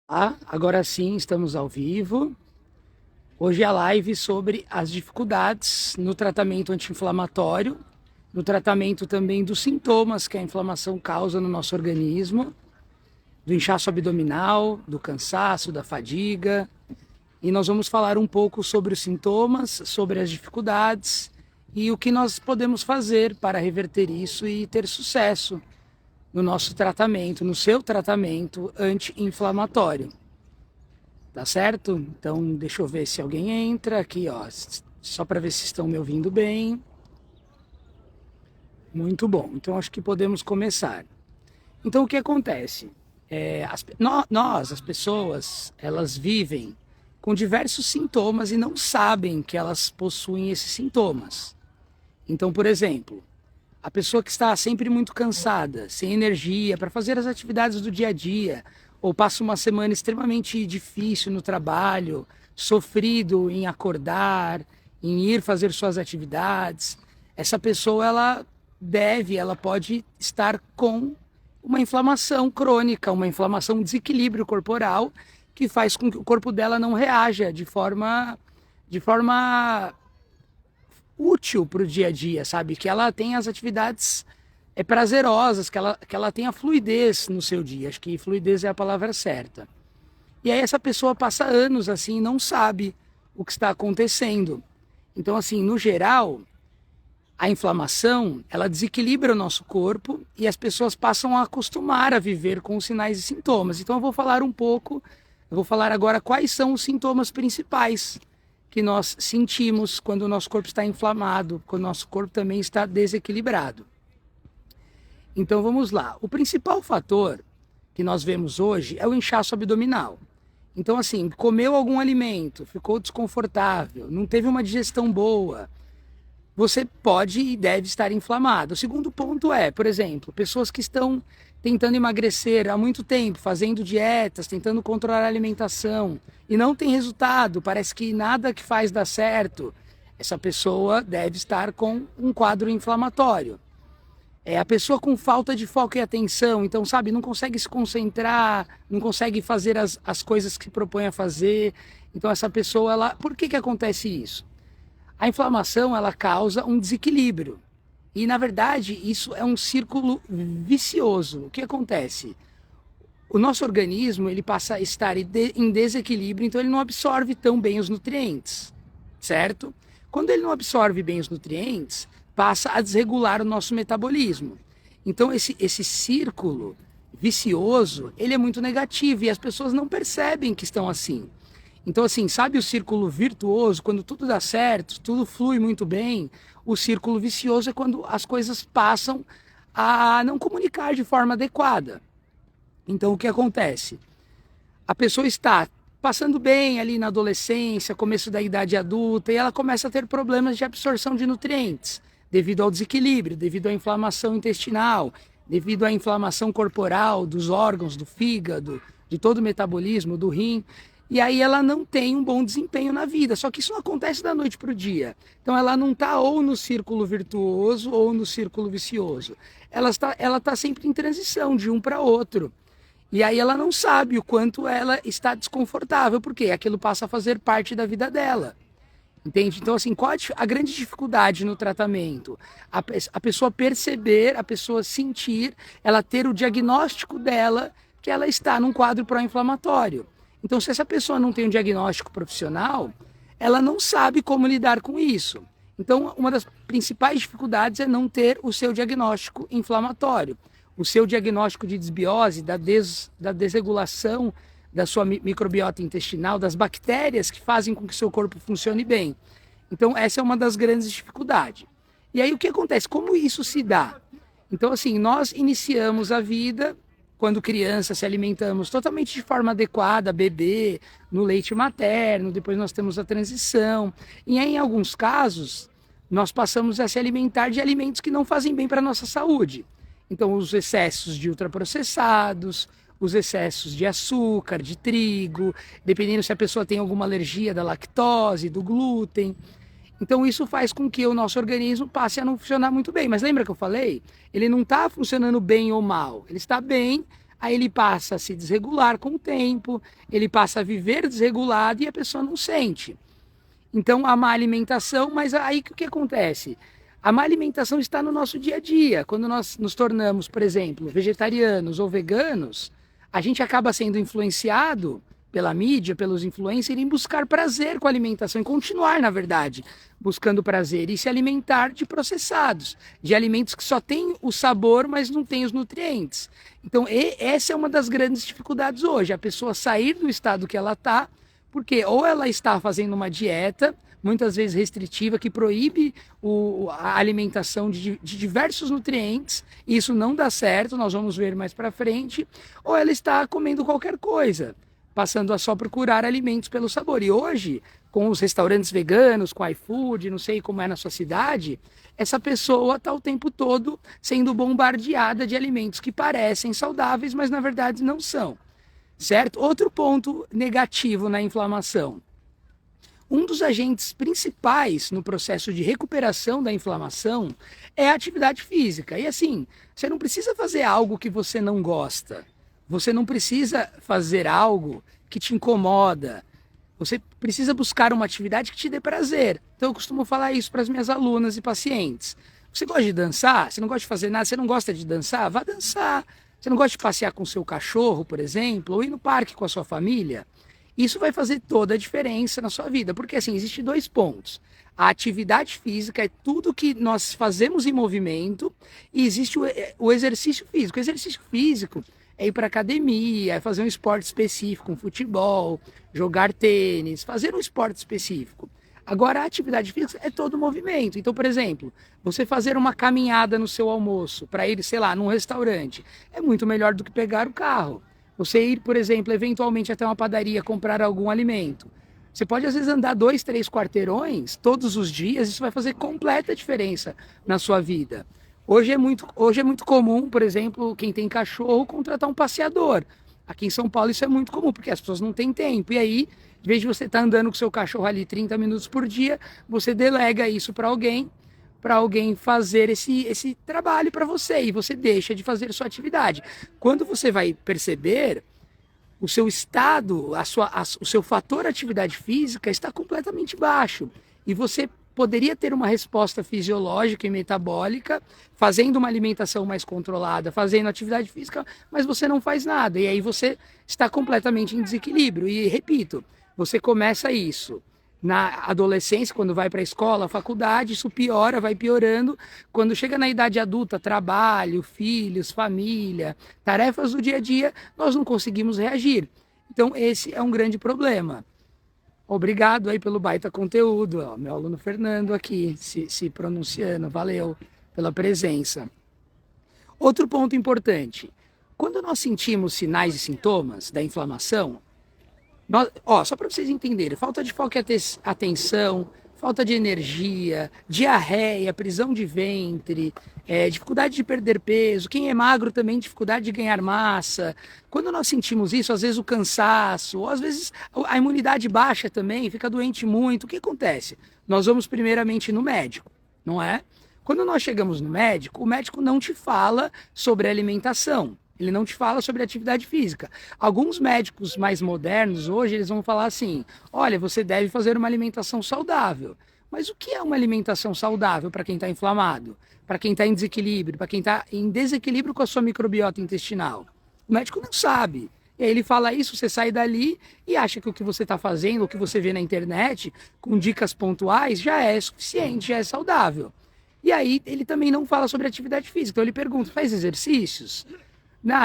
Agora sim, estamos ao vivo. Hoje é a live sobre as dificuldades no tratamento anti-inflamatório, no tratamento também dos sintomas que a inflamação causa no nosso organismo, do inchaço abdominal, do cansaço, da fadiga. E nós vamos falar um pouco sobre os sintomas, sobre as dificuldades e o que nós podemos fazer para reverter isso e ter sucesso no nosso tratamento, no seu tratamento anti-inflamatório. Tá certo? Então, deixa eu ver se alguém entra aqui, ó, só para ver se estão me ouvindo bem. Muito bom. Então, acho que podemos começar. Então, o que acontece? Nós, as pessoas, elas vivem com diversos sintomas e não sabem que elas possuem esses sintomas. Então, por exemplo, a pessoa que está sempre muito cansada, sem energia para fazer as atividades do dia a dia, ou passa uma semana extremamente difícil no trabalho, sofrido em acordar, em ir fazer suas atividades, essa pessoa ela pode estar com uma inflamação crônica, uma inflamação, um desequilíbrio corporal que faz com que o corpo dela não reaja de forma útil para o dia a dia, sabe? Que ela tenha as atividades prazerosas, que ela tenha fluidez no seu dia. Acho que fluidez é a palavra certa. E aí essa pessoa passa anos assim e não sabe o que está acontecendo. Então, assim, no geral, a inflamação, ela desequilibra o nosso corpo e as pessoas passam a acostumar a viver com os sinais e sintomas. Então eu vou falar agora quais são os sintomas principais que nós sentimos quando o nosso corpo está inflamado, quando o nosso corpo também está desequilibrado. Então vamos lá. O principal fator que nós vemos hoje é o inchaço abdominal. Então, assim, comeu algum alimento, ficou desconfortável, não teve uma digestão boa, você pode e deve estar inflamado. O segundo ponto é, por exemplo, pessoas que estão tentando emagrecer há muito tempo, fazendo dietas, tentando controlar a alimentação e não tem resultado, parece que nada que faz dá certo. Essa pessoa deve estar com um quadro inflamatório. A pessoa com falta de foco e atenção, então, sabe, não consegue se concentrar, não consegue fazer as coisas que se propõe a fazer. Então, essa pessoa, por que acontece isso? A inflamação, ela causa um desequilíbrio. E, na verdade, isso é um círculo vicioso. O que acontece? O nosso organismo, ele passa a estar em desequilíbrio, então ele não absorve tão bem os nutrientes, certo? Quando ele não absorve bem os nutrientes, passa a desregular o nosso metabolismo. Então esse círculo vicioso, ele é muito negativo e as pessoas não percebem que estão assim. Então, assim, sabe o círculo virtuoso, quando tudo dá certo, tudo flui muito bem? O círculo vicioso é quando as coisas passam a não comunicar de forma adequada. Então, o que acontece? A pessoa está passando bem ali na adolescência, começo da idade adulta, e ela começa a ter problemas de absorção de nutrientes, devido ao desequilíbrio, devido à inflamação intestinal, devido à inflamação corporal dos órgãos, do fígado, de todo o metabolismo, do rim. E aí ela não tem um bom desempenho na vida. Só que isso não acontece da noite para o dia. Então ela não está ou no círculo virtuoso ou no círculo vicioso. Ela está sempre em transição de um para outro. E aí ela não sabe o quanto ela está desconfortável, porque aquilo passa a fazer parte da vida dela. Entende? Então, assim, qual a grande dificuldade no tratamento? A pessoa perceber, a pessoa sentir, ela ter o diagnóstico dela que ela está num quadro pró-inflamatório. Então, se essa pessoa não tem um diagnóstico profissional, ela não sabe como lidar com isso. Então, uma das principais dificuldades é não ter o seu diagnóstico inflamatório, o seu diagnóstico de desbiose, da desregulação da sua microbiota intestinal, das bactérias que fazem com que seu corpo funcione bem. Então, essa é uma das grandes dificuldades. E aí, o que acontece? Como isso se dá? Então, assim, nós iniciamos a vida, quando criança, se alimentamos totalmente de forma adequada, bebê, no leite materno, depois nós temos a transição. E aí, em alguns casos, nós passamos a se alimentar de alimentos que não fazem bem para a nossa saúde. Então, os excessos de ultraprocessados, os excessos de açúcar, de trigo, dependendo se a pessoa tem alguma alergia da lactose, do glúten. Então isso faz com que o nosso organismo passe a não funcionar muito bem. Mas lembra que eu falei? Ele não está funcionando bem ou mal. Ele está bem, aí ele passa a se desregular com o tempo, ele passa a viver desregulado e a pessoa não sente. Então, a má alimentação, mas aí o que acontece? A má alimentação está no nosso dia a dia. Quando nós nos tornamos, por exemplo, vegetarianos ou veganos, a gente acaba sendo influenciado pela mídia, pelos influencers, em buscar prazer com a alimentação, em continuar, na verdade, buscando prazer e se alimentar de processados, de alimentos que só têm o sabor, mas não têm os nutrientes. Então, essa é uma das grandes dificuldades hoje, a pessoa sair do estado que ela está, porque ou ela está fazendo uma dieta, muitas vezes restritiva, que proíbe a alimentação de diversos nutrientes, e isso não dá certo, nós vamos ver mais para frente, ou ela está comendo qualquer coisa, passando a só procurar alimentos pelo sabor. E hoje, com os restaurantes veganos, com iFood, não sei como é na sua cidade, essa pessoa está o tempo todo sendo bombardeada de alimentos que parecem saudáveis, mas na verdade não são. Certo? Outro ponto negativo na inflamação. Um dos agentes principais no processo de recuperação da inflamação é a atividade física. E assim, você não precisa fazer algo que você não gosta. Você não precisa fazer algo que te incomoda. Você precisa buscar uma atividade que te dê prazer. Então eu costumo falar isso para as minhas alunas e pacientes. Você gosta de dançar? Você não gosta de fazer nada? Você não gosta de dançar? Vá dançar. Você não gosta de passear com o seu cachorro, por exemplo, ou ir no parque com a sua família? Isso vai fazer toda a diferença na sua vida, porque assim, existem dois pontos. A atividade física é tudo que nós fazemos em movimento e existe o exercício físico. O exercício físico é ir para academia, é fazer um esporte específico, um futebol, jogar tênis, fazer um esporte específico. Agora, a atividade física é todo movimento. Então, por exemplo, você fazer uma caminhada no seu almoço para ir, sei lá, num restaurante, é muito melhor do que pegar o carro. Você ir, por exemplo, eventualmente até uma padaria comprar algum alimento. Você pode, às vezes, andar 2, 3 quarteirões todos os dias, isso vai fazer completa diferença na sua vida. Hoje é muito comum, por exemplo, quem tem cachorro, contratar um passeador. Aqui em São Paulo isso é muito comum, porque as pessoas não têm tempo. E aí, em vez de você estar andando com seu cachorro ali 30 minutos por dia, você delega isso para alguém fazer esse trabalho para você, e você deixa de fazer sua atividade. Quando você vai perceber, o seu estado, o seu fator atividade física está completamente baixo, e você poderia ter uma resposta fisiológica e metabólica, fazendo uma alimentação mais controlada, fazendo atividade física, mas você não faz nada, e aí você está completamente em desequilíbrio. E repito, você começa isso na adolescência, quando vai para a escola, faculdade, isso piora, vai piorando. Quando chega na idade adulta, trabalho, filhos, família, tarefas do dia a dia, nós não conseguimos reagir. Então esse é um grande problema. Obrigado aí pelo baita conteúdo, ó, meu aluno Fernando aqui se pronunciando, valeu pela presença. Outro ponto importante, quando nós sentimos sinais e sintomas da inflamação, só para vocês entenderem, falta de foco e atenção, falta de energia, diarreia, prisão de ventre, dificuldade de perder peso, quem é magro também, dificuldade de ganhar massa. Quando nós sentimos isso, às vezes o cansaço, ou às vezes a imunidade baixa também, fica doente muito, o que acontece? Nós vamos primeiramente no médico, não é? Quando nós chegamos no médico, o médico não te fala sobre alimentação. Ele não te fala sobre atividade física. Alguns médicos mais modernos hoje, eles vão falar assim, olha, você deve fazer uma alimentação saudável. Mas o que é uma alimentação saudável para quem está inflamado? Para quem está em desequilíbrio? Para quem está em desequilíbrio com a sua microbiota intestinal? O médico não sabe. E aí ele fala isso, você sai dali e acha que o que você está fazendo, o que você vê na internet, com dicas pontuais, já é suficiente, já é saudável. E aí ele também não fala sobre atividade física. Então ele pergunta, faz exercícios?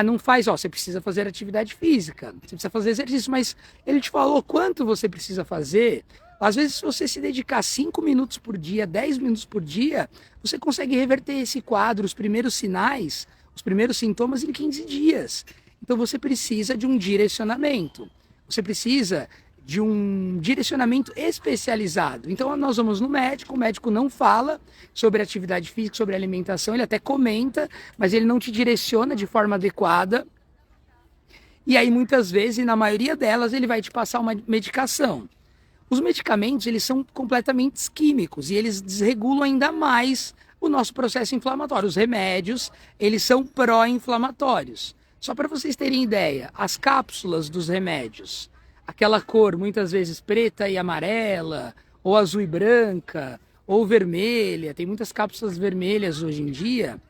Não faz, você precisa fazer atividade física, você precisa fazer exercício, mas ele te falou quanto você precisa fazer. Às vezes, se você se dedicar 5 minutos por dia, 10 minutos por dia, você consegue reverter esse quadro, os primeiros sinais, os primeiros sintomas em 15 dias. Então você precisa de um direcionamento, você precisa de um direcionamento especializado. Então nós vamos no médico, o médico não fala sobre atividade física, sobre alimentação, ele até comenta, mas ele não te direciona de forma adequada. E aí muitas vezes, e na maioria delas, ele vai te passar uma medicação. Os medicamentos, eles são completamente químicos e eles desregulam ainda mais o nosso processo inflamatório. Os remédios, eles são pró-inflamatórios. Só para vocês terem ideia, as cápsulas dos remédios, aquela cor muitas vezes preta e amarela, ou azul e branca, ou vermelha, tem muitas cápsulas vermelhas hoje em dia,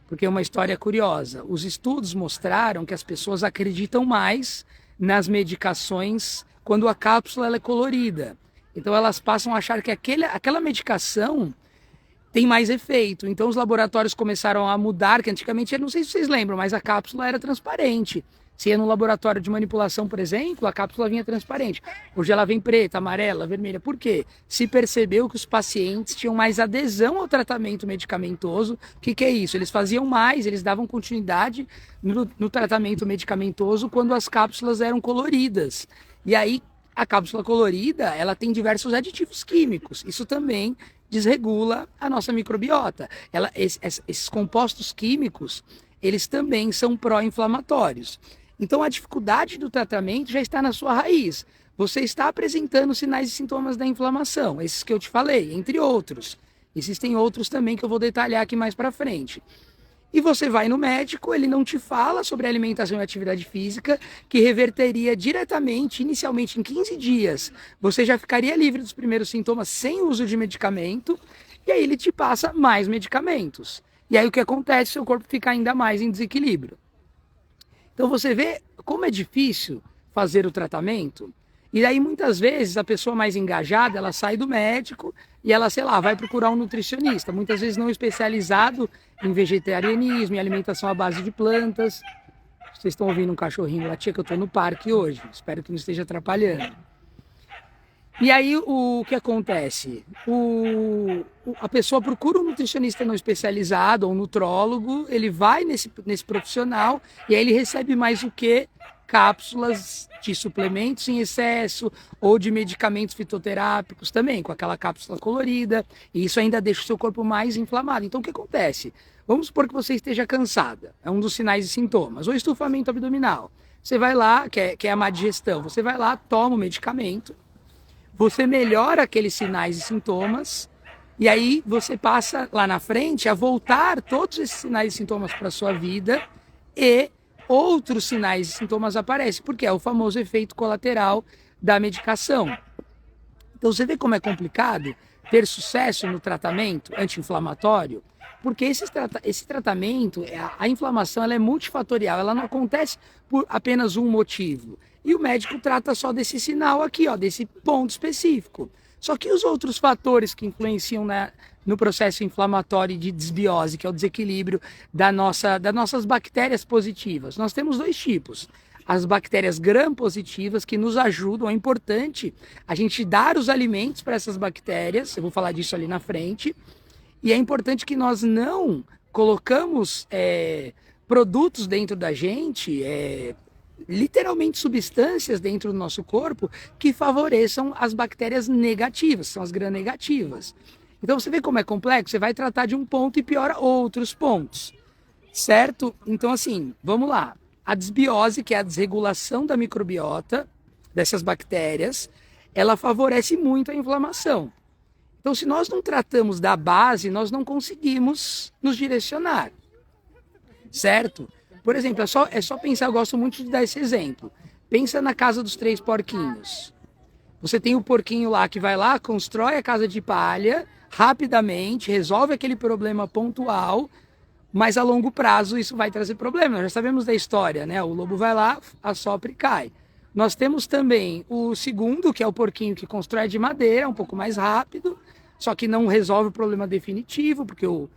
porque é uma história curiosa. Os estudos mostraram que as pessoas acreditam mais nas medicações quando a cápsula ela é colorida. Então elas passam a achar que aquela medicação tem mais efeito. Então os laboratórios começaram a mudar, que antigamente, eu não sei se vocês lembram, mas a cápsula era transparente. Se ia no laboratório de manipulação, por exemplo, a cápsula vinha transparente. Hoje ela vem preta, amarela, vermelha. Por quê? Se percebeu que os pacientes tinham mais adesão ao tratamento medicamentoso. O que é isso? Eles faziam mais, eles davam continuidade no tratamento medicamentoso quando as cápsulas eram coloridas. E aí, a cápsula colorida, ela tem diversos aditivos químicos. Isso também desregula a nossa microbiota. Esses compostos químicos, eles também são pró-inflamatórios. Então a dificuldade do tratamento já está na sua raiz. Você está apresentando sinais e sintomas da inflamação, esses que eu te falei, entre outros. Existem outros também que eu vou detalhar aqui mais para frente. E você vai no médico, ele não te fala sobre alimentação e atividade física, que reverteria diretamente, inicialmente em 15 dias. Você já ficaria livre dos primeiros sintomas sem uso de medicamento, e aí ele te passa mais medicamentos. E aí o que acontece? Seu corpo fica ainda mais em desequilíbrio. Então você vê como é difícil fazer o tratamento. E aí muitas vezes a pessoa mais engajada, ela sai do médico e ela, sei lá, vai procurar um nutricionista, muitas vezes não especializado em vegetarianismo, em alimentação à base de plantas. Vocês estão ouvindo um cachorrinho latir, que eu estou no parque hoje, espero que não esteja atrapalhando. E aí o que acontece? A pessoa procura um nutricionista não especializado, ou um nutrólogo, ele vai nesse profissional e aí ele recebe mais o que? Cápsulas de suplementos em excesso ou de medicamentos fitoterápicos também, com aquela cápsula colorida, e isso ainda deixa o seu corpo mais inflamado. Então o que acontece? Vamos supor que você esteja cansada, é um dos sinais e sintomas, ou estufamento abdominal. Você vai lá, que é a má digestão, você vai lá, toma o medicamento, você melhora aqueles sinais e sintomas, e aí você passa lá na frente a voltar todos esses sinais e sintomas para a sua vida, e outros sinais e sintomas aparecem, porque é o famoso efeito colateral da medicação. Então você vê como é complicado ter sucesso no tratamento anti-inflamatório, porque esse tratamento, a inflamação, ela é multifatorial, ela não acontece por apenas um motivo. E o médico trata só desse sinal aqui, ó, desse ponto específico. Só que os outros fatores que influenciam no processo inflamatório de desbiose, que é o desequilíbrio das nossas bactérias positivas. Nós temos dois tipos. As bactérias gram-positivas, que nos ajudam, é importante a gente dar os alimentos para essas bactérias, eu vou falar disso ali na frente, e é importante que nós não colocamos produtos dentro da gente, literalmente substâncias dentro do nosso corpo que favoreçam as bactérias negativas, são as gram-negativas. Então você vê como é complexo, você vai tratar de um ponto e piora outros pontos, certo? Então assim, vamos lá. A desbiose, que é a desregulação da microbiota dessas bactérias, ela favorece muito a inflamação. Então se nós não tratamos da base, nós não conseguimos nos direcionar, certo? Por exemplo, é só pensar, eu gosto muito de dar esse exemplo. Pensa na casa dos 3 porquinhos. Você tem o porquinho lá que vai lá, constrói a casa de palha, rapidamente, resolve aquele problema pontual, mas a longo prazo isso vai trazer problema. Nós já sabemos da história, né? O lobo vai lá, assopra e cai. Nós temos também o segundo, que é o porquinho que constrói de madeira, um pouco mais rápido, só que não resolve o problema definitivo, porque o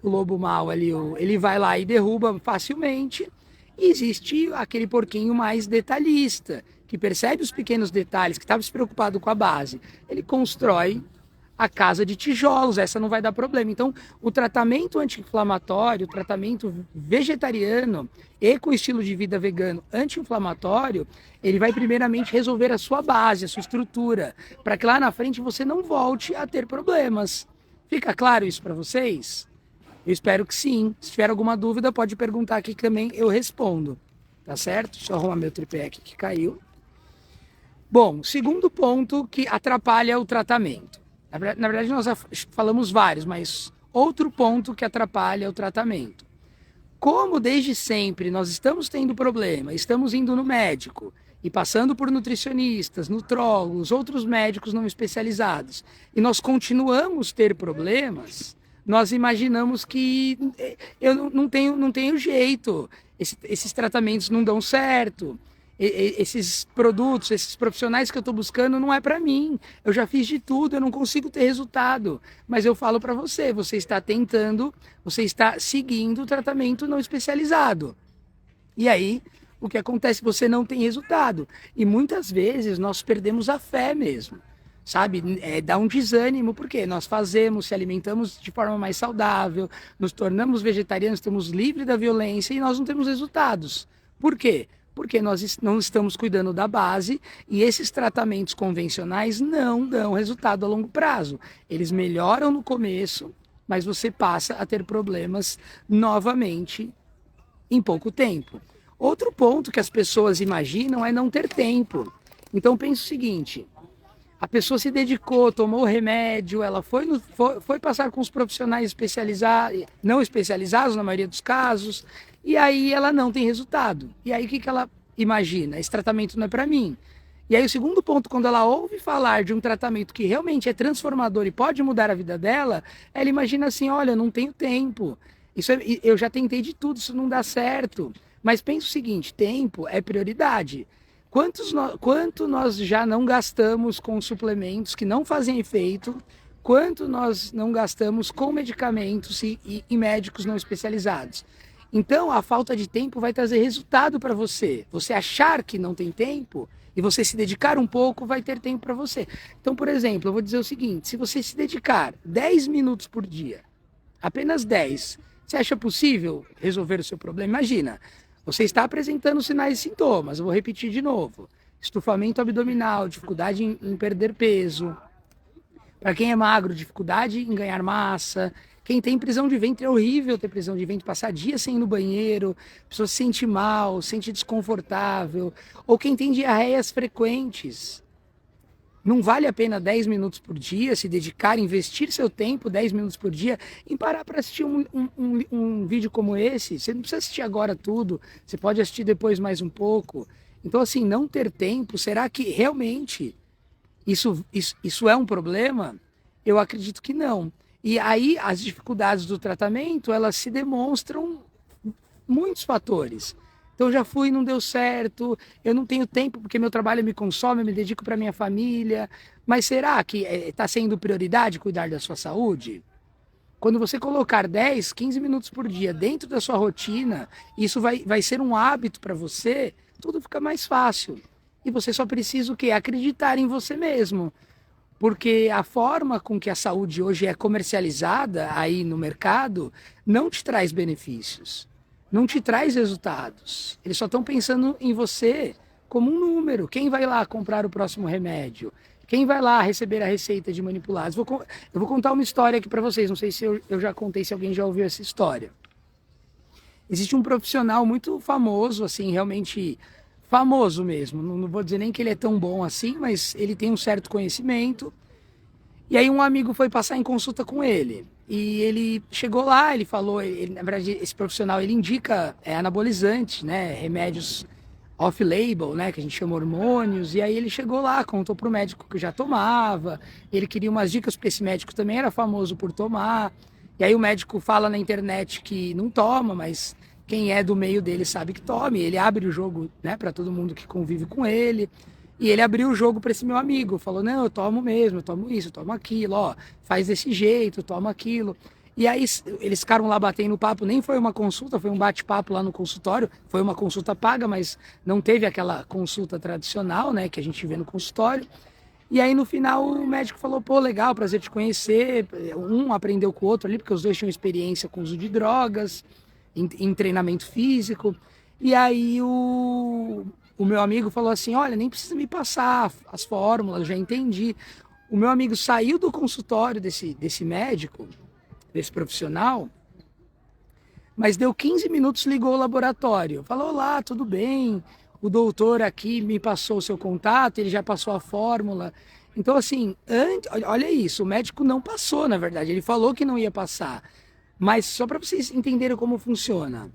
lobo mau ali, ele vai lá e derruba facilmente. E existe aquele porquinho mais detalhista, que percebe os pequenos detalhes, que estava se preocupado com a base. Ele constrói a casa de tijolos, essa não vai dar problema. Então, o tratamento anti-inflamatório, o tratamento vegetariano e com estilo de vida vegano anti-inflamatório, ele vai primeiramente resolver a sua base, a sua estrutura, para que lá na frente você não volte a ter problemas. Fica claro isso para vocês? Eu espero que sim. Se tiver alguma dúvida, pode perguntar aqui que também eu respondo. Tá certo? Deixa eu arrumar meu tripé aqui que caiu. Bom, segundo ponto que atrapalha o tratamento. Na verdade, nós já falamos vários, mas outro ponto que atrapalha o tratamento. Como desde sempre nós estamos tendo problema, estamos indo no médico e passando por nutricionistas, nutrólogos, outros médicos não especializados, e nós continuamos a ter problemas, nós imaginamos que eu não tenho jeito, esses tratamentos não dão certo, esses produtos, esses profissionais que eu estou buscando não é para mim. Eu já fiz de tudo, eu não consigo ter resultado. Mas eu falo para você, você está tentando, você está seguindo o tratamento não especializado. E aí, o que acontece? Você não tem resultado. E muitas vezes nós perdemos a fé mesmo. Sabe, dá um desânimo, porque nós fazemos, se alimentamos de forma mais saudável, nos tornamos vegetarianos, estamos livres da violência e nós não temos resultados. Por quê? Porque nós não estamos cuidando da base e esses tratamentos convencionais não dão resultado a longo prazo. Eles melhoram no começo, mas você passa a ter problemas novamente em pouco tempo. Outro ponto que as pessoas imaginam é não ter tempo. Então pense o seguinte: a pessoa se dedicou, tomou o remédio, ela foi passar com os profissionais especializados, não especializados na maioria dos casos, e aí ela não tem resultado. E aí o que ela imagina? Esse tratamento não é para mim. E aí o segundo ponto, quando ela ouve falar de um tratamento que realmente é transformador e pode mudar a vida dela, ela imagina assim: olha, eu não tenho tempo, eu já tentei de tudo, isso não dá certo. Mas pensa o seguinte: tempo é prioridade. Quanto nós já não gastamos com suplementos que não fazem efeito? Quanto nós não gastamos com medicamentos e médicos não especializados? Então, a falta de tempo vai trazer resultado para você. Você achar que não tem tempo e você se dedicar um pouco, vai ter tempo para você. Então, por exemplo, eu vou dizer o seguinte: se você se dedicar 10 minutos por dia, apenas 10, você acha possível resolver o seu problema? Imagina, você está apresentando sinais e sintomas, eu vou repetir de novo: estufamento abdominal, dificuldade em perder peso. Para quem é magro, dificuldade em ganhar massa. Quem tem prisão de ventre, é horrível ter prisão de ventre, passar dias sem ir no banheiro, a pessoa se sente mal, se sente desconfortável. Ou quem tem diarreias frequentes. Não vale a pena 10 minutos por dia se dedicar, investir seu tempo 10 minutos por dia em parar para assistir um vídeo como esse? Você não precisa assistir agora tudo, você pode assistir depois mais um pouco. Então, assim, não ter tempo, será que realmente isso é um problema? Eu acredito que não. E aí as dificuldades do tratamento, elas se demonstram muitos fatores. Então já fui, não deu certo, eu não tenho tempo porque meu trabalho me consome, eu me dedico para minha família. Mas será que está sendo prioridade cuidar da sua saúde? Quando você colocar 10, 15 minutos por dia dentro da sua rotina, isso vai ser um hábito para você, tudo fica mais fácil. E você só precisa o quê? Acreditar em você mesmo. Porque a forma com que a saúde hoje é comercializada aí no mercado não te traz benefícios, não te traz resultados. Eles só estão pensando em você como um número. Quem vai lá comprar o próximo remédio? Quem vai lá receber a receita de manipulados? Eu vou contar uma história aqui para vocês. Não sei se eu já contei, se alguém já ouviu essa história. Existe um profissional muito famoso, assim, realmente famoso mesmo. Não vou dizer nem que ele é tão bom assim, mas ele tem um certo conhecimento. E aí um amigo foi passar em consulta com ele. E ele chegou lá, ele falou, na verdade, esse profissional, ele indica anabolizante, né, remédios off-label, né, que a gente chama hormônios. E aí ele chegou lá, contou pro médico que já tomava, ele queria umas dicas, porque esse médico também era famoso por tomar. E aí o médico fala na internet que não toma, mas quem é do meio dele sabe que toma. E ele abre o jogo, né, para todo mundo que convive com ele. E ele abriu o jogo para esse meu amigo, falou: não, eu tomo mesmo, eu tomo isso, eu tomo aquilo, ó, faz desse jeito, toma aquilo. E aí eles ficaram lá batendo papo, nem foi uma consulta, foi um bate-papo lá no consultório, foi uma consulta paga, mas não teve aquela consulta tradicional, né, que a gente vê no consultório. E aí no final o médico falou: pô, legal, prazer te conhecer. Um aprendeu com o outro ali, porque os dois tinham experiência com o uso de drogas, em treinamento físico. E aí o meu amigo falou assim: olha, nem precisa me passar as fórmulas, já entendi. O meu amigo saiu do consultório desse médico, desse profissional, mas deu 15 minutos, ligou o laboratório. Falou: olá, tudo bem? O doutor aqui me passou o seu contato, ele já passou a fórmula. Então, assim, olha isso, o médico não passou, na verdade. Ele falou que não ia passar. Mas só para vocês entenderem como funciona.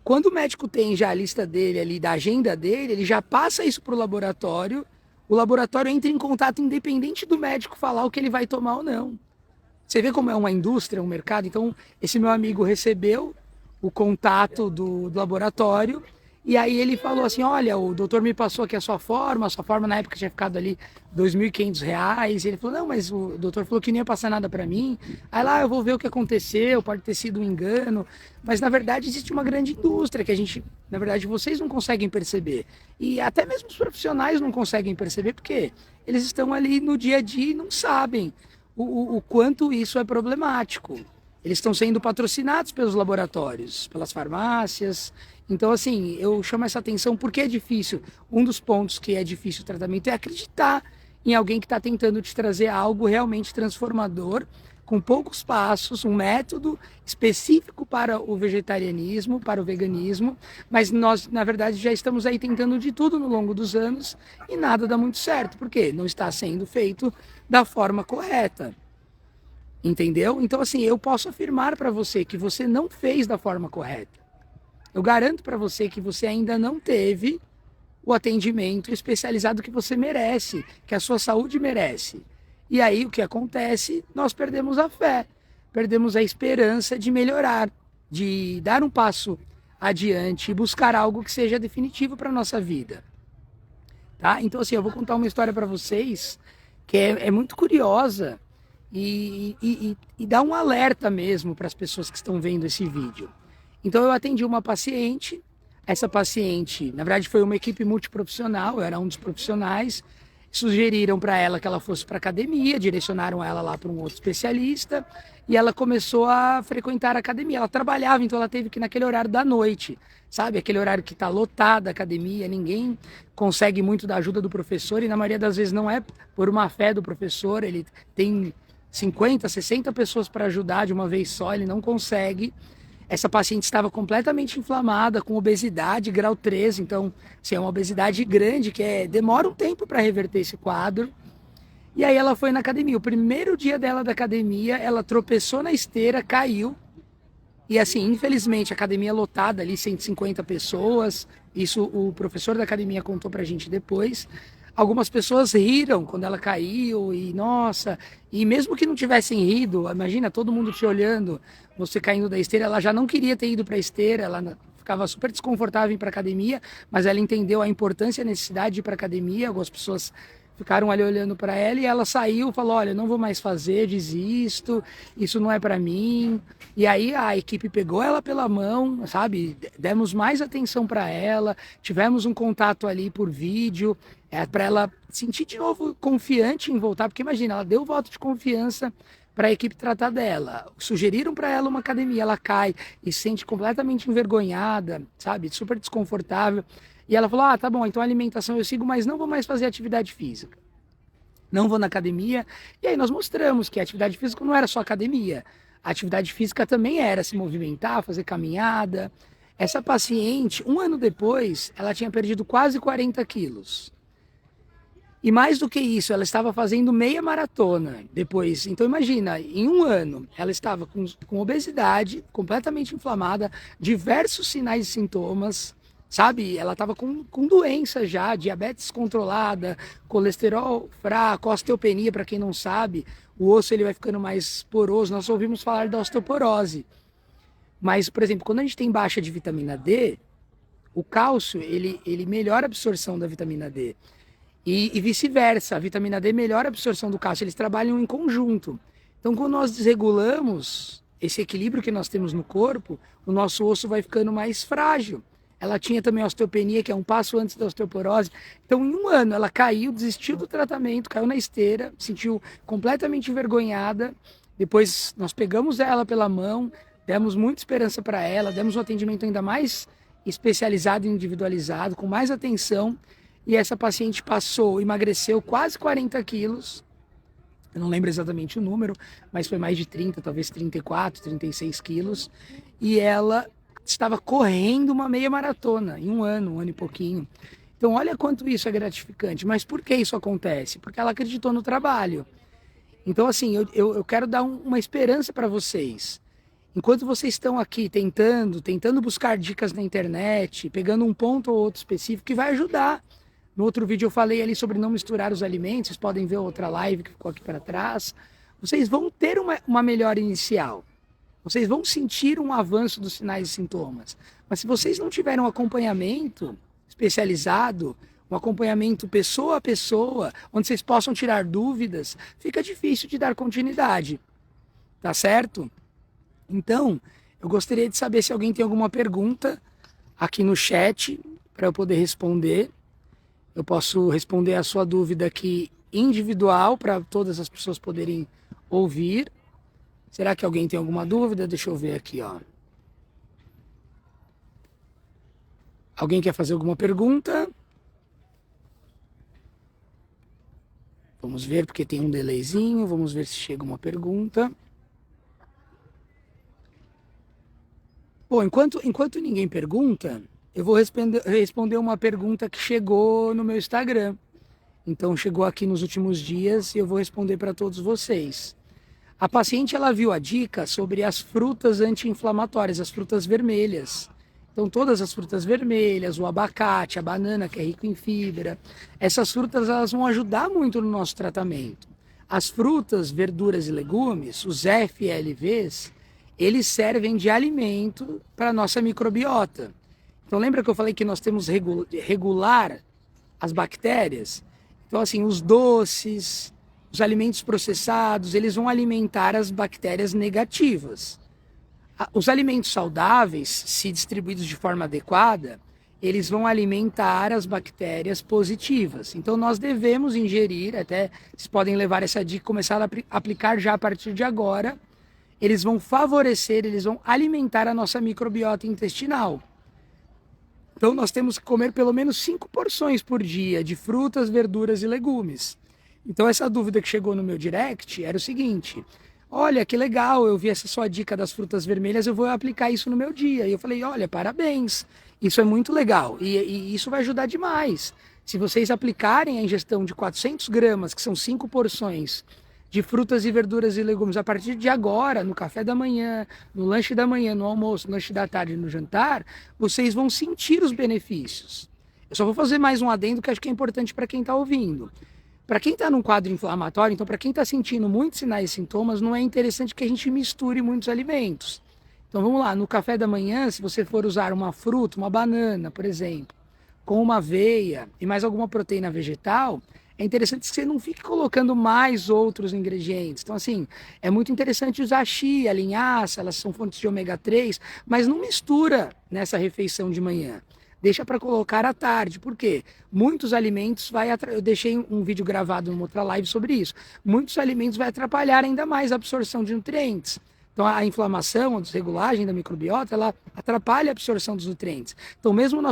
Quando o médico tem já a lista dele ali, da agenda dele, ele já passa isso para o laboratório entra em contato independente do médico falar o que ele vai tomar ou não. Você vê como é uma indústria, um mercado? Então, esse meu amigo recebeu o contato do laboratório e aí ele falou assim, olha, o doutor me passou aqui a sua forma na época tinha ficado ali R$ 2.500, e ele falou, não, mas o doutor falou que não ia passar nada para mim, aí lá eu vou ver o que aconteceu, pode ter sido um engano, mas na verdade existe uma grande indústria que a gente, na verdade vocês não conseguem perceber, e até mesmo os profissionais não conseguem perceber, porque eles estão ali no dia a dia e não sabem o quanto isso é problemático. Eles estão sendo patrocinados pelos laboratórios, pelas farmácias. Então, assim, eu chamo essa atenção porque é difícil. Um dos pontos que é difícil o tratamento é acreditar em alguém que está tentando te trazer algo realmente transformador, com poucos passos, um método específico para o vegetarianismo, para o veganismo, mas nós, na verdade, já estamos aí tentando de tudo no longo dos anos e nada dá muito certo, porque não está sendo feito da forma correta. Entendeu? Então, assim, eu posso afirmar para você que você não fez da forma correta. Eu garanto para você que você ainda não teve o atendimento especializado que você merece, que a sua saúde merece. E aí o que acontece? Nós perdemos a fé, perdemos a esperança de melhorar, de dar um passo adiante e buscar algo que seja definitivo para a nossa vida. Tá? Então, assim, eu vou contar uma história para vocês que é muito curiosa e dá um alerta mesmo para as pessoas que estão vendo esse vídeo. Então eu atendi uma paciente, essa paciente, na verdade foi uma equipe multiprofissional, eu era um dos profissionais, sugeriram para ela que ela fosse para academia, direcionaram ela lá para um outro especialista e ela começou a frequentar a academia. Ela trabalhava, então ela teve que ir naquele horário da noite, sabe? Aquele horário que está lotada a academia, ninguém consegue muito da ajuda do professor e na maioria das vezes não é por uma fé do professor, ele tem 50, 60 pessoas para ajudar de uma vez só, ele não consegue. Essa paciente estava completamente inflamada, com obesidade, grau 3, então, assim, é uma obesidade grande, que demora um tempo para reverter esse quadro. E aí ela foi na academia. O primeiro dia dela da academia, ela tropeçou na esteira, caiu. E assim, infelizmente, a academia lotada ali, 150 pessoas. Isso o professor da academia contou pra gente depois. Algumas pessoas riram quando ela caiu e nossa, e mesmo que não tivessem rido, imagina todo mundo te olhando, você caindo da esteira, ela já não queria ter ido para a esteira, ela ficava super desconfortável em ir para academia, mas ela entendeu a importância e a necessidade de ir para academia. Algumas pessoas ficaram ali olhando para ela e ela saiu, falou, olha, não vou mais fazer, desisto, isso não é para mim. E aí a equipe pegou ela pela mão, sabe, demos mais atenção para ela, tivemos um contato ali por vídeo, para ela sentir de novo confiante em voltar, porque imagina, ela deu o voto de confiança para a equipe tratar dela, sugeriram para ela uma academia, ela cai e se sente completamente envergonhada, sabe, super desconfortável. E ela falou, tá bom, então a alimentação eu sigo, mas não vou mais fazer atividade física. Não vou na academia. E aí nós mostramos que a atividade física não era só academia. A atividade física também era se movimentar, fazer caminhada. Essa paciente, um ano depois, ela tinha perdido quase 40 quilos. E mais do que isso, ela estava fazendo meia maratona depois. Então imagina, em um ano, ela estava com obesidade, completamente inflamada, diversos sinais e sintomas, sabe? Ela estava com doença já, diabetes controlada, colesterol fraco, osteopenia, para quem não sabe, o osso ele vai ficando mais poroso. Nós ouvimos falar da osteoporose. Mas, por exemplo, quando a gente tem baixa de vitamina D, o cálcio, ele melhora a absorção da vitamina D. E vice-versa, a vitamina D melhora a absorção do cálcio, eles trabalham em conjunto. Então, quando nós desregulamos esse equilíbrio que nós temos no corpo, o nosso osso vai ficando mais frágil. Ela tinha também osteopenia, que é um passo antes da osteoporose. Então, em um ano, ela caiu, desistiu do tratamento, caiu na esteira, sentiu completamente envergonhada. Depois, nós pegamos ela pela mão, demos muita esperança para ela, demos um atendimento ainda mais especializado e individualizado, com mais atenção. E essa paciente emagreceu quase 40 quilos. Eu não lembro exatamente o número, mas foi mais de 30, talvez 34, 36 quilos. E ela estava correndo uma meia maratona em um ano e pouquinho. Então olha quanto isso é gratificante. Mas por que isso acontece? Porque ela acreditou no trabalho. Então assim, eu quero dar uma esperança para vocês. Enquanto vocês estão aqui tentando buscar dicas na internet, pegando um ponto ou outro específico que vai ajudar. No outro vídeo eu falei ali sobre não misturar os alimentos, vocês podem ver outra live que ficou aqui para trás. Vocês vão ter uma melhora inicial. Vocês vão sentir um avanço dos sinais e sintomas. Mas se vocês não tiverem um acompanhamento especializado, um acompanhamento pessoa a pessoa, onde vocês possam tirar dúvidas, fica difícil de dar continuidade. Tá certo? Então, eu gostaria de saber se alguém tem alguma pergunta aqui no chat para eu poder responder. Eu posso responder a sua dúvida aqui individual para todas as pessoas poderem ouvir. Será que alguém tem alguma dúvida? Deixa eu ver aqui, ó. Alguém quer fazer alguma pergunta? Vamos ver, porque tem um delayzinho. Vamos ver se chega uma pergunta. Bom, enquanto ninguém pergunta, eu vou responder uma pergunta que chegou no meu Instagram. Então, chegou aqui nos últimos dias e eu vou responder para todos vocês. A paciente, ela viu a dica sobre as frutas anti-inflamatórias, as frutas vermelhas. Então, todas as frutas vermelhas, o abacate, a banana, que é rico em fibra, essas frutas, elas vão ajudar muito no nosso tratamento. As frutas, verduras e legumes, os FLVs, eles servem de alimento para a nossa microbiota. Então, lembra que eu falei que nós temos regular as bactérias? Então, assim, os doces, os alimentos processados, eles vão alimentar as bactérias negativas. Os alimentos saudáveis, se distribuídos de forma adequada, eles vão alimentar as bactérias positivas. Então, nós devemos ingerir, até vocês podem levar essa dica e começar a aplicar já a partir de agora. Eles vão favorecer, eles vão alimentar a nossa microbiota intestinal. Então, nós temos que comer pelo menos 5 porções por dia de frutas, verduras e legumes. Então, essa dúvida que chegou no meu direct era o seguinte: olha, que legal, eu vi essa sua dica das frutas vermelhas, eu vou aplicar isso no meu dia. E eu falei, olha, parabéns, isso é muito legal e isso vai ajudar demais. Se vocês aplicarem a ingestão de 400 gramas, que são 5 porções, de frutas e verduras e legumes a partir de agora, no café da manhã, no lanche da manhã, no almoço, no lanche da tarde e no jantar, vocês vão sentir os benefícios. Eu só vou fazer mais um adendo que acho que é importante para quem está ouvindo. Para quem está num quadro inflamatório, então para quem está sentindo muitos sinais e sintomas, não é interessante que a gente misture muitos alimentos. Então vamos lá, no café da manhã, se você for usar uma fruta, uma banana, por exemplo, com uma aveia e mais alguma proteína vegetal, é interessante que você não fique colocando mais outros ingredientes. Então, assim, é muito interessante usar chia, linhaça, elas são fontes de ômega 3, mas não mistura nessa refeição de manhã. Deixa para colocar à tarde. Por quê? Muitos alimentos eu deixei um vídeo gravado numa outra live sobre isso. Muitos alimentos vai atrapalhar ainda mais a absorção de nutrientes. Então, a inflamação, a desregulagem da microbiota, ela atrapalha a absorção dos nutrientes. Então, mesmo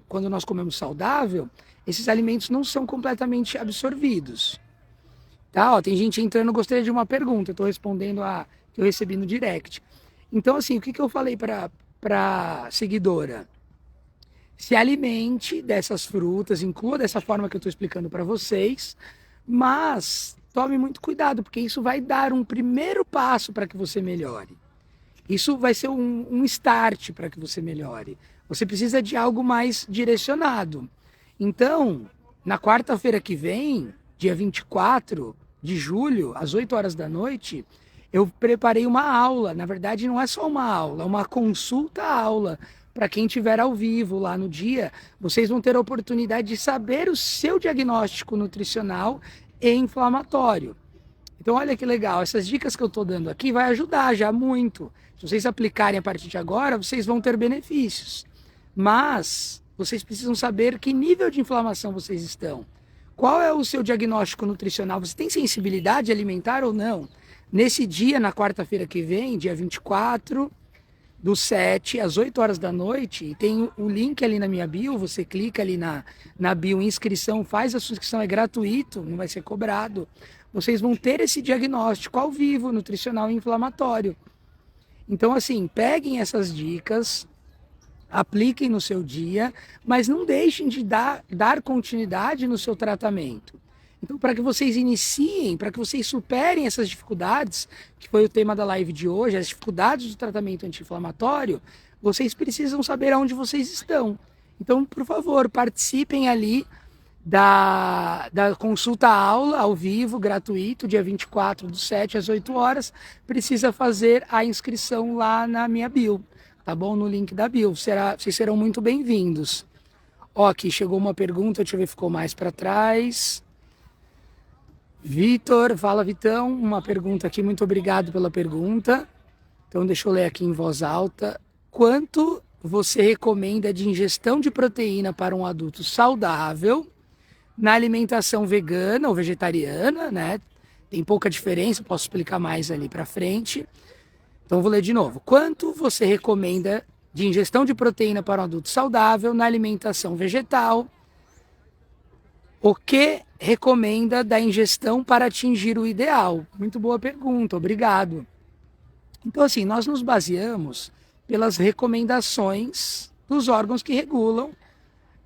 quando nós comemos saudável, esses alimentos não são completamente absorvidos. Tá? Ó, tem gente entrando, gostaria de uma pergunta, eu estou respondendo a que eu recebi no direct. Então, assim, o que eu falei para a seguidora? Se alimente dessas frutas, inclua dessa forma que eu estou explicando para vocês, mas tome muito cuidado, porque isso vai dar um primeiro passo para que você melhore. Isso vai ser um start para que você melhore. Você precisa de algo mais direcionado. Então, na quarta-feira que vem, dia 24 de julho, às 8 horas da noite, eu preparei uma aula. Na verdade, não é só uma aula, é uma consulta-aula. Para quem estiver ao vivo lá no dia, vocês vão ter a oportunidade de saber o seu diagnóstico nutricional e inflamatório. Então, olha que legal, essas dicas que eu estou dando aqui vai ajudar já muito. Se vocês aplicarem a partir de agora, vocês vão ter benefícios. Mas vocês precisam saber que nível de inflamação vocês estão. Qual é o seu diagnóstico nutricional? Você tem sensibilidade alimentar ou não? Nesse dia, na quarta-feira que vem, dia 24 do 7 às 8 horas da noite, e tem o link ali na minha bio, você clica ali na bio inscrição, faz a sua inscrição, é gratuito, não vai ser cobrado. Vocês vão ter esse diagnóstico ao vivo, nutricional e inflamatório. Então, assim, peguem essas dicas, apliquem no seu dia, mas não deixem de dar continuidade no seu tratamento. Então, para que vocês iniciem, para que vocês superem essas dificuldades, que foi o tema da live de hoje, as dificuldades do tratamento anti-inflamatório, vocês precisam saber aonde vocês estão. Então, por favor, participem ali da consulta-aula ao vivo, gratuito, dia 24 do 7 às 8 horas. Precisa fazer a inscrição lá na minha bio, tá bom? No link da bio. Vocês serão muito bem-vindos. Ó, aqui chegou uma pergunta, deixa eu ver se ficou mais para trás. Vitor, fala Vitão, uma pergunta aqui, muito obrigado pela pergunta. Então deixa eu ler aqui em voz alta. Quanto você recomenda de ingestão de proteína para um adulto saudável na alimentação vegana ou vegetariana, né? Tem pouca diferença, posso explicar mais ali para frente. Então vou ler de novo. Quanto você recomenda de ingestão de proteína para um adulto saudável na alimentação vegetal? O que recomenda da ingestão para atingir o ideal? Muito boa pergunta, obrigado. Então, assim, nós nos baseamos pelas recomendações dos órgãos que regulam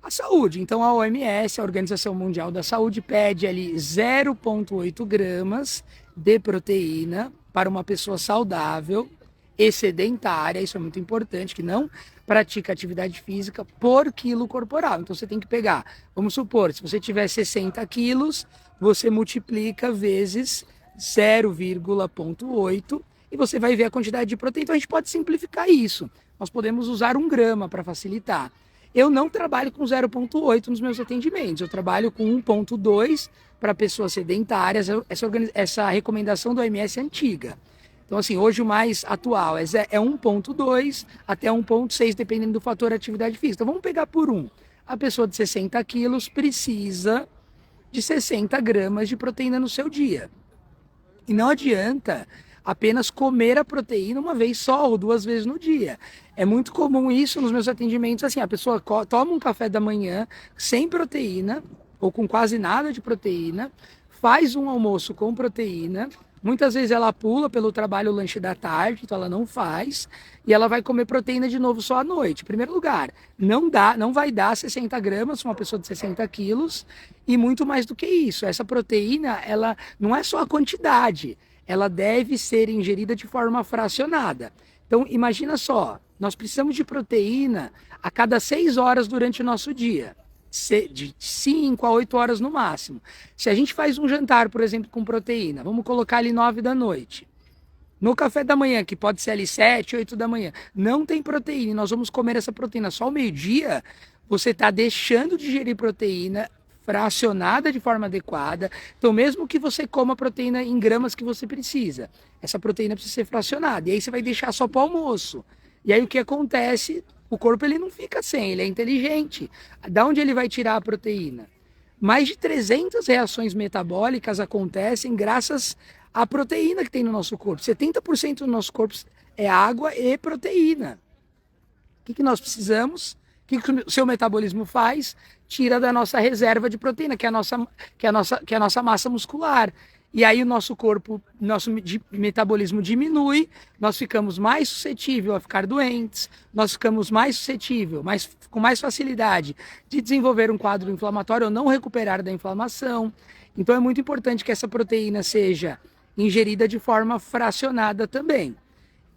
a saúde. Então, a OMS, a Organização Mundial da Saúde, pede ali 0,8 gramas de proteína para uma pessoa saudável e sedentária, isso é muito importante, que não pratica atividade física por quilo corporal. Então você tem que pegar, vamos supor, se você tiver 60 quilos, você multiplica vezes 0,8 e você vai ver a quantidade de proteína. Então a gente pode simplificar isso. Nós podemos usar 1 grama para facilitar. Eu não trabalho com 0,8 nos meus atendimentos, eu trabalho com 1,2 para pessoas sedentárias. Essa recomendação do OMS é antiga. Então, assim, hoje o mais atual é 1,2 até 1,6, dependendo do fator atividade física. Então, vamos pegar por 1. A pessoa de 60 quilos precisa de 60 gramas de proteína no seu dia. E não adianta apenas comer a proteína uma vez só ou 2 vezes no dia. É muito comum isso nos meus atendimentos, assim, a pessoa toma um café da manhã sem proteína ou com quase nada de proteína, faz um almoço com proteína. Muitas vezes ela pula pelo trabalho o lanche da tarde, então ela não faz, e ela vai comer proteína de novo só à noite. Em primeiro lugar, não vai dar 60 gramas para uma pessoa de 60 quilos, e muito mais do que isso. Essa proteína, ela não é só a quantidade, ela deve ser ingerida de forma fracionada. Então, imagina só, nós precisamos de proteína a cada 6 horas durante o nosso dia. De 5 a 8 horas no máximo. Se a gente faz um jantar, por exemplo, com proteína, vamos colocar ali 9 da noite. No café da manhã, que pode ser ali 7, 8 da manhã, não tem proteína e nós vamos comer essa proteína só ao meio-dia, você está deixando de ingerir proteína fracionada de forma adequada. Então, mesmo que você coma proteína em gramas que você precisa, essa proteína precisa ser fracionada. E aí você vai deixar só para o almoço. E aí o que acontece? O corpo ele não fica sem, ele é inteligente. Da onde ele vai tirar a proteína? Mais de 300 reações metabólicas acontecem graças à proteína que tem no nosso corpo. 70% do nosso corpo é água e proteína. O que nós precisamos? O que o seu metabolismo faz? Tira da nossa reserva de proteína, que é a nossa massa muscular. E aí o nosso corpo, nosso metabolismo diminui, nós ficamos mais suscetíveis a ficar doentes, nós ficamos mais suscetíveis, com mais facilidade de desenvolver um quadro inflamatório ou não recuperar da inflamação. Então é muito importante que essa proteína seja ingerida de forma fracionada também.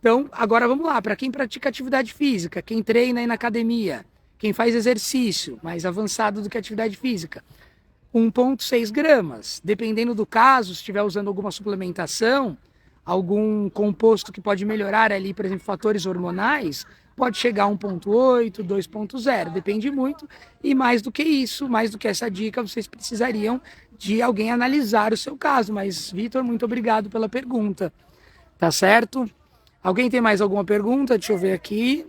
Então, agora vamos lá, para quem pratica atividade física, quem treina aí na academia, quem faz exercício mais avançado do que atividade física, 1,6 gramas. Dependendo do caso, se estiver usando alguma suplementação, algum composto que pode melhorar ali, por exemplo, fatores hormonais, pode chegar a 1,8, 2,0. Depende muito. E mais do que isso, mais do que essa dica, vocês precisariam de alguém analisar o seu caso. Mas, Vitor, muito obrigado pela pergunta. Tá certo? Alguém tem mais alguma pergunta? Deixa eu ver aqui.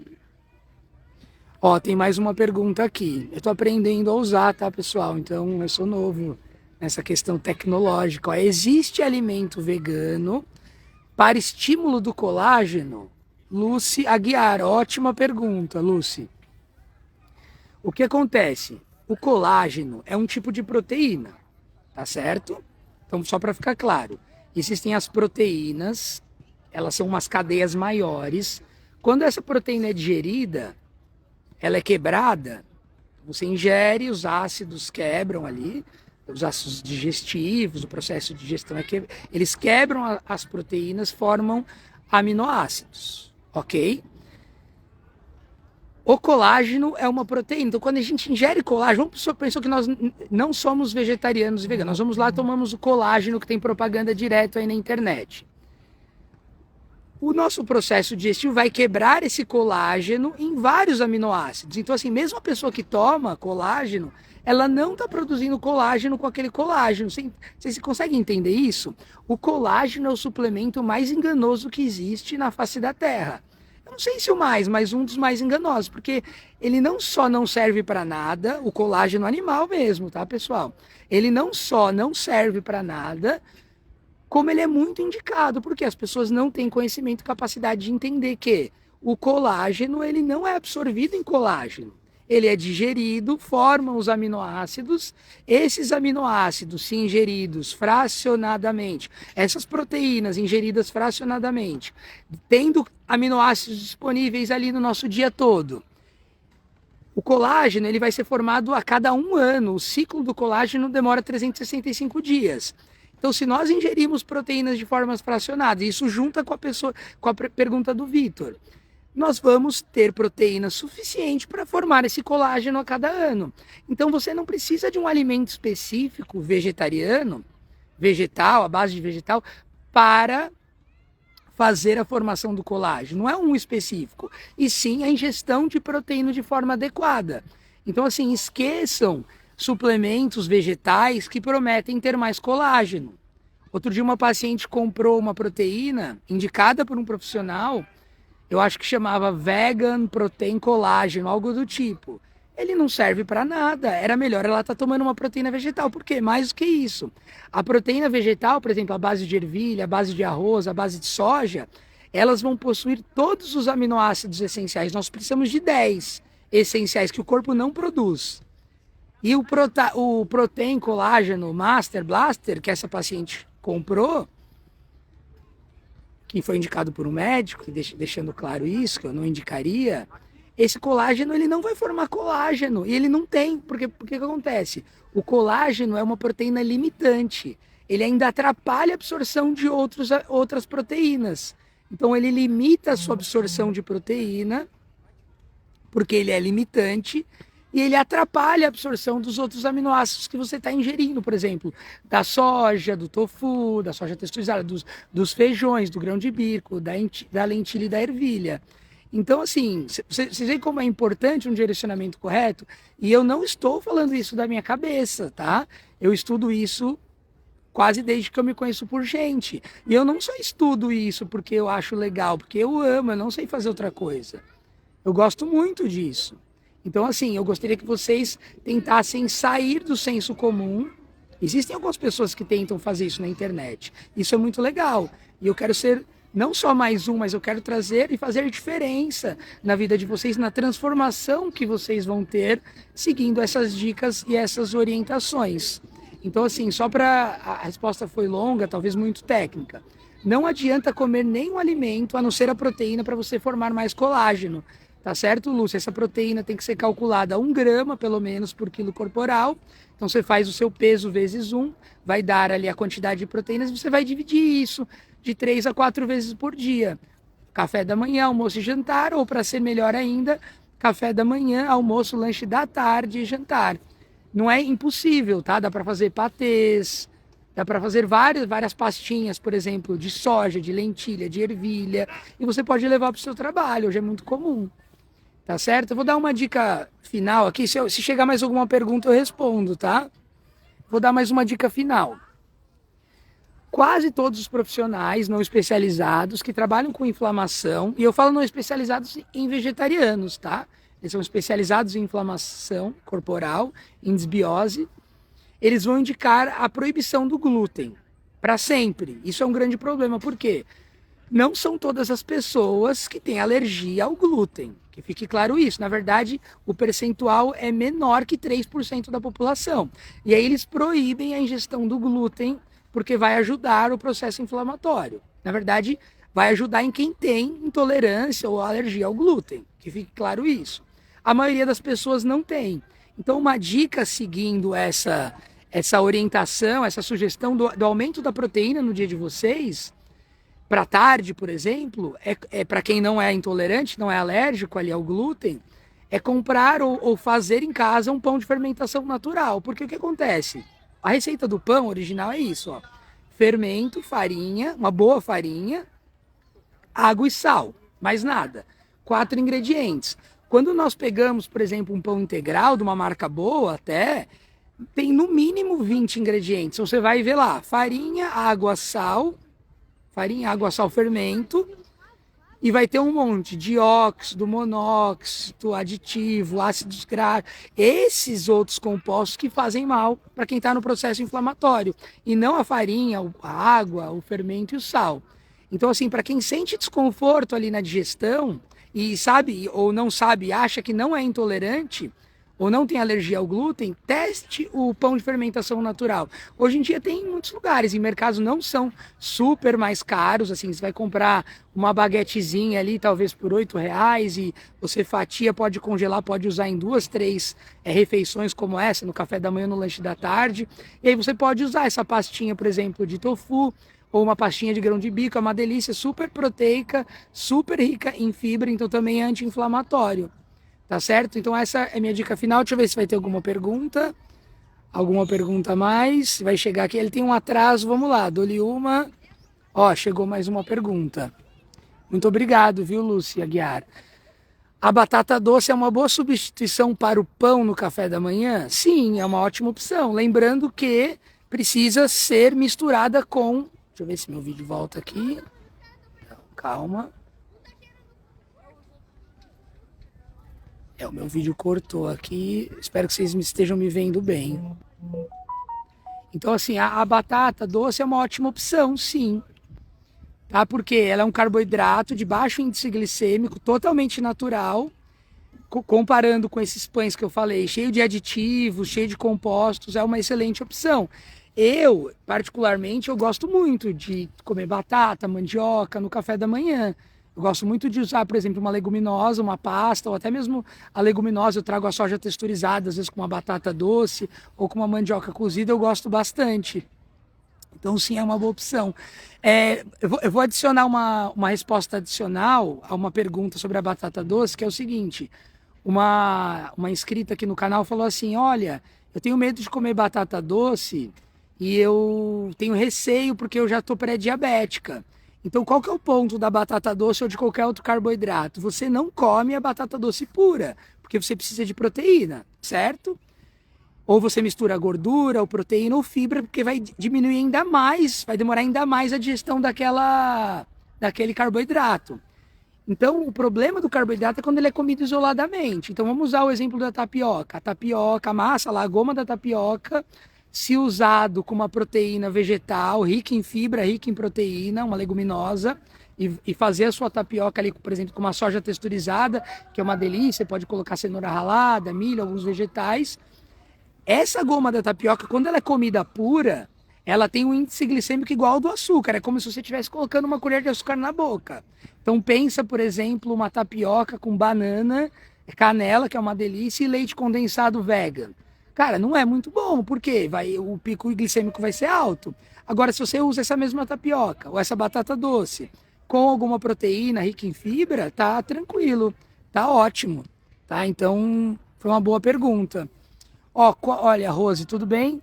Ó, tem mais uma pergunta aqui. Eu tô aprendendo a usar, tá, pessoal? Então, eu sou novo nessa questão tecnológica. Ó, existe alimento vegano para estímulo do colágeno? Lucy Aguiar, ótima pergunta, Lucy. O que acontece? O colágeno é um tipo de proteína, tá certo? Então, só para ficar claro, existem as proteínas, elas são umas cadeias maiores. Quando essa proteína é digerida, ela é quebrada, você ingere, os ácidos quebram ali, os ácidos digestivos, o processo de digestão é que eles quebram as proteínas, formam aminoácidos, ok? O colágeno é uma proteína, então quando a gente ingere colágeno, vamos pensar que nós não somos vegetarianos e veganos, nós vamos lá e tomamos o colágeno que tem propaganda direto aí na internet. O nosso processo digestivo vai quebrar esse colágeno em vários aminoácidos. Então, assim, mesmo a pessoa que toma colágeno, ela não está produzindo colágeno com aquele colágeno. Vocês conseguem entender isso? O colágeno é o suplemento mais enganoso que existe na face da Terra. Eu não sei se o mais, mas um dos mais enganosos, porque ele não só não serve para nada, o colágeno animal mesmo, tá, pessoal? Ele não só não serve para nada, como ele é muito indicado, porque as pessoas não têm conhecimento e capacidade de entender que o colágeno ele não é absorvido em colágeno. Ele é digerido, formam os aminoácidos, esses aminoácidos, se ingeridos fracionadamente, essas proteínas ingeridas fracionadamente, tendo aminoácidos disponíveis ali no nosso dia todo, o colágeno ele vai ser formado a cada 1 ano, o ciclo do colágeno demora 365 dias. Então, se nós ingerimos proteínas de formas fracionadas, isso junta com a pergunta do Vitor, nós vamos ter proteína suficiente para formar esse colágeno a cada ano. Então, você não precisa de um alimento específico vegetariano, vegetal, à base de vegetal, para fazer a formação do colágeno. Não é um específico, e sim a ingestão de proteína de forma adequada. Então, assim, esqueçam suplementos vegetais que prometem ter mais colágeno. Outro dia uma paciente comprou uma proteína indicada por um profissional, eu acho que chamava Vegan Protein Colágeno, algo do tipo. Ele não serve para nada, era melhor ela estar tomando uma proteína vegetal. Por quê? Mais do que isso. A proteína vegetal, por exemplo, a base de ervilha, a base de arroz, a base de soja, elas vão possuir todos os aminoácidos essenciais. Nós precisamos de 10 essenciais que o corpo não produz. E o Protein Colágeno Master Blaster, que essa paciente comprou, que foi indicado por um médico, deixando claro isso, que eu não indicaria, esse colágeno ele não vai formar colágeno, e ele não tem, porque o que acontece? O colágeno é uma proteína limitante, ele ainda atrapalha a absorção de outras proteínas. Então ele limita a sua absorção de proteína, porque ele é limitante, e ele atrapalha a absorção dos outros aminoácidos que você está ingerindo, por exemplo, da soja, do tofu, da soja texturizada, dos feijões, do grão de bico, da lentilha e da ervilha. Então, assim, vocês veem como é importante um direcionamento correto? E eu não estou falando isso da minha cabeça, tá? Eu estudo isso quase desde que eu me conheço por gente. E eu não só estudo isso porque eu acho legal, porque eu amo, eu não sei fazer outra coisa. Eu gosto muito disso. Então, assim, eu gostaria que vocês tentassem sair do senso comum. Existem algumas pessoas que tentam fazer isso na internet. Isso é muito legal. E eu quero ser não só mais um, mas eu quero trazer e fazer diferença na vida de vocês, na transformação que vocês vão ter seguindo essas dicas e essas orientações. Então, assim, só para... A resposta foi longa, talvez muito técnica. Não adianta comer nenhum alimento, a não ser a proteína, para você formar mais colágeno. Tá certo, Lúcia? Essa proteína tem que ser calculada 1 grama, pelo menos, por quilo corporal. Então, você faz o seu peso vezes 1, vai dar ali a quantidade de proteínas, você vai dividir isso de 3 a 4 vezes por dia. Café da manhã, almoço e jantar, ou para ser melhor ainda, café da manhã, almoço, lanche da tarde e jantar. Não é impossível, tá? Dá para fazer patês, dá para fazer várias pastinhas, por exemplo, de soja, de lentilha, de ervilha, e você pode levar para o seu trabalho, hoje é muito comum. Tá certo? Eu vou dar uma dica final aqui. Se chegar mais alguma pergunta, eu respondo, tá? Vou dar mais uma dica final. Quase todos os profissionais não especializados que trabalham com inflamação, e eu falo não especializados em vegetarianos, tá? Eles são especializados em inflamação corporal, em desbiose, eles vão indicar a proibição do glúten para sempre. Isso é um grande problema, por quê? Não são todas as pessoas que têm alergia ao glúten. Que fique claro isso. Na verdade, o percentual é menor que 3% da população. E aí eles proíbem a ingestão do glúten porque vai ajudar o processo inflamatório. Na verdade, vai ajudar em quem tem intolerância ou alergia ao glúten. Que fique claro isso. A maioria das pessoas não tem. Então, uma dica seguindo essa orientação, essa sugestão do aumento da proteína no dia de vocês, para tarde, por exemplo, é para quem não é intolerante, não é alérgico ali ao glúten, é comprar ou fazer em casa um pão de fermentação natural. Porque o que acontece? A receita do pão original é isso, ó. Fermento, farinha, uma boa farinha, água e sal, mais nada. 4 ingredientes. Quando nós pegamos, por exemplo, um pão integral de uma marca boa até, tem no mínimo 20 ingredientes. Então você vai ver lá, farinha, água, sal, fermento, e vai ter um monte de dióxido, monóxido, aditivo, ácidos graxos, esses outros compostos que fazem mal para quem está no processo inflamatório, e não a farinha, a água, o fermento e o sal. Então, assim, para quem sente desconforto ali na digestão, e sabe ou não sabe, acha que não é intolerante, ou não tem alergia ao glúten, teste o pão de fermentação natural. Hoje em dia tem em muitos lugares, em mercados não são super mais caros, assim, você vai comprar uma baguetezinha ali, talvez por R$8, e você fatia, pode congelar, pode usar em 2, 3 refeições como essa, no café da manhã, no lanche da tarde, e aí você pode usar essa pastinha, por exemplo, de tofu, ou uma pastinha de grão de bico, é uma delícia, super proteica, super rica em fibra, então também é anti-inflamatório. Tá certo? Então essa é a minha dica final. Deixa eu ver se vai ter alguma pergunta. Alguma pergunta a mais? Vai chegar aqui. Ele tem um atraso. Vamos lá. Dou-lhe uma. Ó, chegou mais uma pergunta. Muito obrigado, viu, Lúcia Aguiar? A batata doce é uma boa substituição para o pão no café da manhã? Sim, é uma ótima opção. Lembrando que precisa ser misturada com... Deixa eu ver se meu vídeo volta aqui. Calma. O meu vídeo cortou aqui, espero que vocês estejam me vendo bem. Então, assim, a batata doce é uma ótima opção, sim. Tá? Porque ela é um carboidrato de baixo índice glicêmico, totalmente natural, comparando com esses pães que eu falei, cheio de aditivos, cheio de compostos, é uma excelente opção. Eu, particularmente, eu gosto muito de comer batata, mandioca no café da manhã. Eu gosto muito de usar, por exemplo, uma leguminosa, uma pasta, ou até mesmo a leguminosa, eu trago a soja texturizada, às vezes com uma batata doce ou com uma mandioca cozida, eu gosto bastante. Então, sim, é uma boa opção. Eu vou adicionar uma resposta adicional a uma pergunta sobre a batata doce, que é o seguinte: uma inscrita aqui no canal falou assim: olha, eu tenho medo de comer batata doce e eu tenho receio porque eu já estou pré-diabética. Então, qual que é o ponto da batata doce ou de qualquer outro carboidrato? Você não come a batata doce pura, porque você precisa de proteína, certo? Ou você mistura gordura, ou proteína, ou fibra, porque vai diminuir ainda mais, vai demorar ainda mais a digestão daquele carboidrato. Então, o problema do carboidrato é quando ele é comido isoladamente. Então, vamos usar o exemplo da tapioca. A tapioca, a massa, a goma da tapioca, se usado com uma proteína vegetal rica em fibra, rica em proteína, uma leguminosa, e fazer a sua tapioca ali, por exemplo, com uma soja texturizada, que é uma delícia, pode colocar cenoura ralada, milho, alguns vegetais. Essa goma da tapioca, quando ela é comida pura, ela tem um índice glicêmico igual ao do açúcar, é como se você estivesse colocando uma colher de açúcar na boca. Então pensa, por exemplo, uma tapioca com banana, canela, que é uma delícia, e leite condensado vegan. Cara, não é muito bom, porque o pico glicêmico vai ser alto. Agora, se você usa essa mesma tapioca ou essa batata doce com alguma proteína rica em fibra, tá tranquilo, tá ótimo, tá? Então, foi uma boa pergunta. Olha, Rose, tudo bem?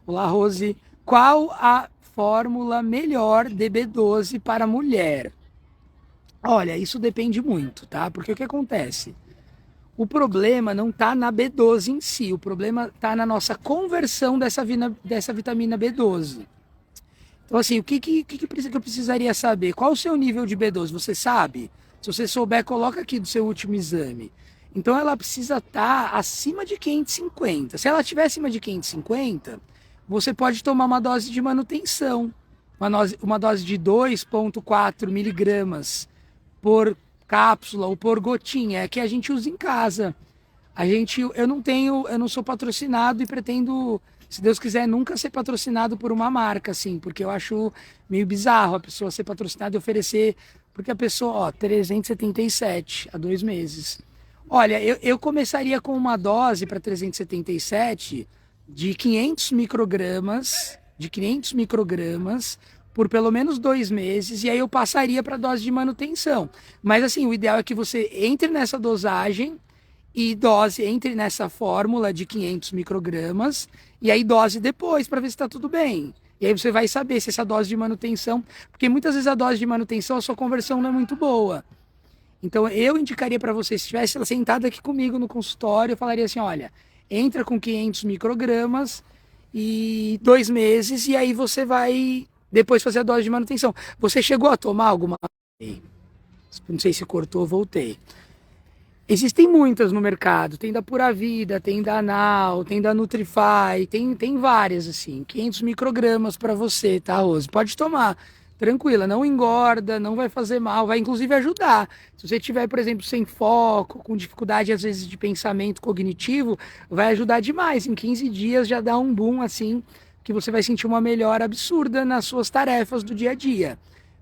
Olá, Rose. Qual a fórmula melhor de B12 para mulher? Olha, isso depende muito, tá? Porque o que acontece? O problema não está na B12 em si, o problema está na nossa conversão dessa vitamina B12. Então, assim, o que eu precisaria saber? Qual o seu nível de B12? Você sabe? Se você souber, coloca aqui do seu último exame. Então, ela precisa estar acima de 550. Se ela estiver acima de 550, você pode tomar uma dose de manutenção. Uma dose de 2,4 miligramas por cápsula ou por gotinha, é que a gente usa em casa. Eu não sou patrocinado e pretendo, se Deus quiser, nunca ser patrocinado por uma marca, assim, porque eu acho meio bizarro a pessoa ser patrocinada e oferecer, porque a pessoa, 377 há 2 meses. Olha, eu começaria com uma dose para 377, de 500 microgramas, por pelo menos 2 meses, e aí eu passaria para dose de manutenção. Mas assim, o ideal é que você entre nessa dosagem e entre nessa fórmula de 500 microgramas, e aí dose depois para ver se está tudo bem. E aí você vai saber se essa dose de manutenção, porque muitas vezes a dose de manutenção, a sua conversão não é muito boa. Então eu indicaria para você, se estivesse sentado aqui comigo no consultório, eu falaria assim, olha, entra com 500 microgramas e 2 meses, e aí você vai depois fazer a dose de manutenção. Você chegou a tomar alguma? Não sei se cortou, voltei. Existem muitas no mercado, tem da Pura Vida, tem da Anal, tem da Nutrify, tem várias assim, 500 microgramas para você, tá, Rose? Pode tomar, tranquila, não engorda, não vai fazer mal, vai inclusive ajudar. Se você tiver, por exemplo, sem foco, com dificuldade às vezes de pensamento cognitivo, vai ajudar demais. Em 15 dias já dá um boom assim, que você vai sentir uma melhora absurda nas suas tarefas do dia a dia.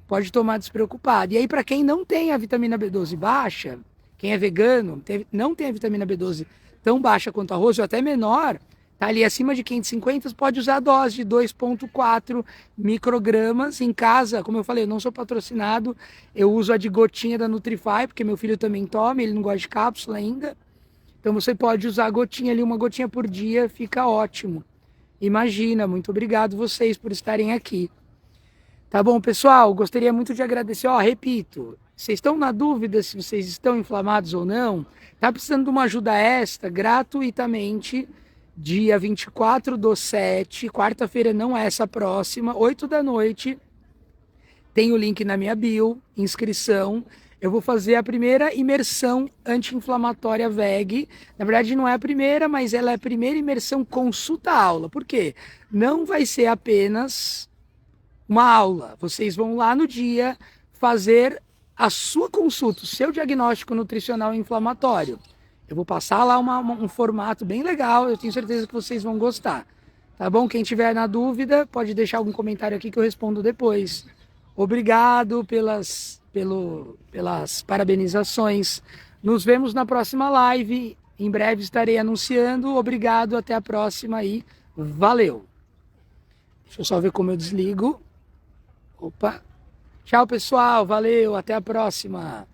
Pode tomar despreocupado. E aí, para quem não tem a vitamina B12 baixa, quem é vegano, não tem a vitamina B12 tão baixa quanto arroz, ou até menor, tá ali acima de 550, pode usar a dose de 2,4 microgramas em casa. Como eu falei, eu não sou patrocinado, eu uso a de gotinha da Nutrify, porque meu filho também toma, ele não gosta de cápsula ainda. Então você pode usar a gotinha ali, uma gotinha por dia, fica ótimo. Imagina, muito obrigado vocês por estarem aqui. Tá bom, pessoal? Gostaria muito de agradecer. Ó, repito, vocês estão na dúvida se vocês estão inflamados ou não? Tá precisando de uma ajuda extra, gratuitamente, dia 24/7, quarta-feira não é essa próxima, 8 da noite. Tem o link na minha bio, inscrição. Eu vou fazer a primeira imersão anti-inflamatória VEG. Na verdade, não é a primeira, mas ela é a primeira imersão consulta-aula. Por quê? Não vai ser apenas uma aula. Vocês vão lá no dia fazer a sua consulta, o seu diagnóstico nutricional inflamatório. Eu vou passar lá um formato bem legal, eu tenho certeza que vocês vão gostar. Tá bom? Quem tiver na dúvida, pode deixar algum comentário aqui que eu respondo depois. Obrigado pelas parabenizações. Nos vemos na próxima live. Em breve estarei anunciando. Obrigado, até a próxima e valeu! Deixa eu só ver como eu desligo. Opa! Tchau, pessoal. Valeu. Até a próxima.